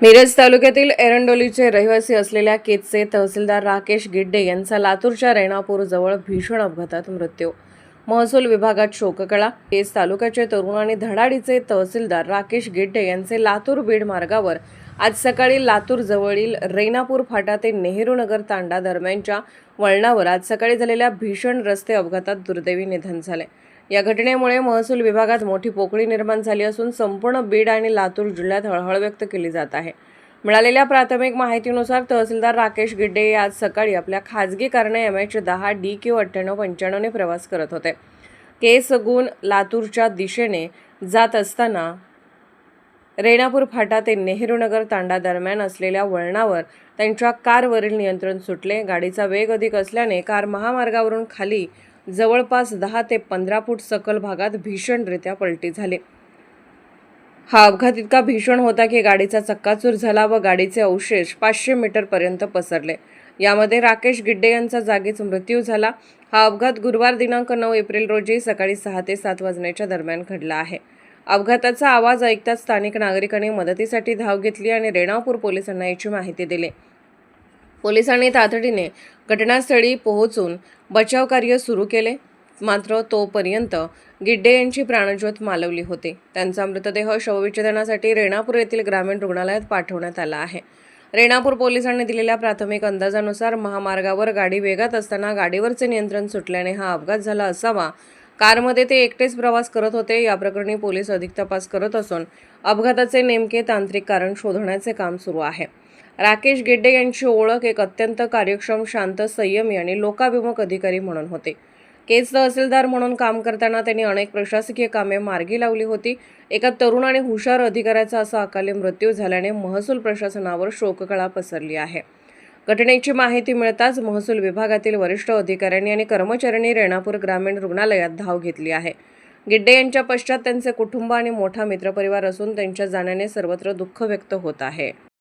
मिरज तालुक्यातील एरंडोलीचे रहिवासी असलेल्या केतचे तहसीलदार राकेश गिड्डे यांचा लातूरच्या रेणापूर जवळ भीषण अपघातात मृत्यू. महसूल विभागात शोककळा. केज तालुक्याचे तरुण आणि धडाडीचे तहसीलदार राकेश गिड्डे यांचे लातूर बीड मार्गावर आज सकाळी लातूर जवळील रेणापूर फाटा ते नेहरू नगर तांडा दरम्यानच्या वळणावर आज सकाळी झालेल्या भीषण रस्ते अपघातात दुर्दैवी निधन झाले. या घटनेमुळे महसूल विभागात मोठी पोकळी निर्माण झाली असून संपूर्ण बीड आणि लातूर जिल्ह्यात हळहळ व्यक्त केली जात आहे. मिळालेल्या प्राथमिक माहितीनुसार तहसीलदार राकेश गिड्डे आज सकाळी आपल्या खाजगी कारने MH10 DQ 9895 ने प्रवास करत होते. केसगुण लातूरच्या दिशेने जात असताना रेणापूर फाटा ते नेहरूनगर तांडा दरम्यान असलेल्या वळणावर त्यांच्या कारवरील नियंत्रण सुटले. गाडीचा वेग अधिक असल्याने कार महामार्गावरून खाली जवळपास 10 ते 15 फूट सखल भागात भीषणरित्या पलटी झाली. हा अपघात इतका भीषण होता की गाडीचा चक्काचूर झाला व गाडीचे अवशेष 500 मीटर पर्यंत पसरले. यामध्ये राकेश गिड्डे यांचा जागीच मृत्यू झाला. हा अपघात गुरुवार दिनांक 9 एप्रिल रोजी सकाळी 6 ते 7 वाजण्याच्या दरम्यान घडला आहे. अपघाताचा आवाज ऐकताच स्थानिक नागरिकांनी मदतीसाठी धाव घेतली आणि रेणापूर पोलिसांना याची माहिती दिली. पोलिसांनी तातडीने घटनास्थळी पोहोचून बचाव कार्य सुरू केले. मात्र तोपर्यंत गिड्डे यांची प्राणज्योत मालवली होती. त्यांचा मृतदेह शवविच्छेदनासाठी रेणापूर येथील ग्रामीण रुग्णालयात पाठवण्यात आला आहे. रेणापूर पोलिसांनी दिलेल्या प्राथमिक अंदाजानुसार महामार्गावर गाडी वेगात असताना गाडीवरचे नियंत्रण सुटल्याने हा अपघात झाला असावा. कारमध्ये ते एकटेच प्रवास करत होते. या प्रकरणी पोलीस अधिक तपास करत असून अपघाताचे नेमके तांत्रिक कारण शोधण्याचे काम सुरू आहे. राकेश गिड्डे यांची ओळख एक अत्यंत कार्यक्षम, शांत, संयमी आणि लोकाभिमुख अधिकारी म्हणून होते. केज तहसीलदार म्हणून काम करताना त्यांनी अनेक प्रशासकीय कामे मार्गी लावली होती. एका तरुण आणि हुशार अधिकाऱ्याचा असा अकाली मृत्यू झाल्याने महसूल प्रशासनावर शोककळा पसरली आहे. घटनेची माहिती मिळताच महसूल विभागातील वरिष्ठ अधिकाऱ्यांनी आणि कर्मचाऱ्यांनी रेणापूर ग्रामीण रुग्णालयात धाव घेतली आहे. गिड्डे यांच्या पश्चात त्यांचे कुटुंब आणि मोठा मित्रपरिवार असून त्यांच्या जाण्याने सर्वत्र दुःख व्यक्त होत आहे.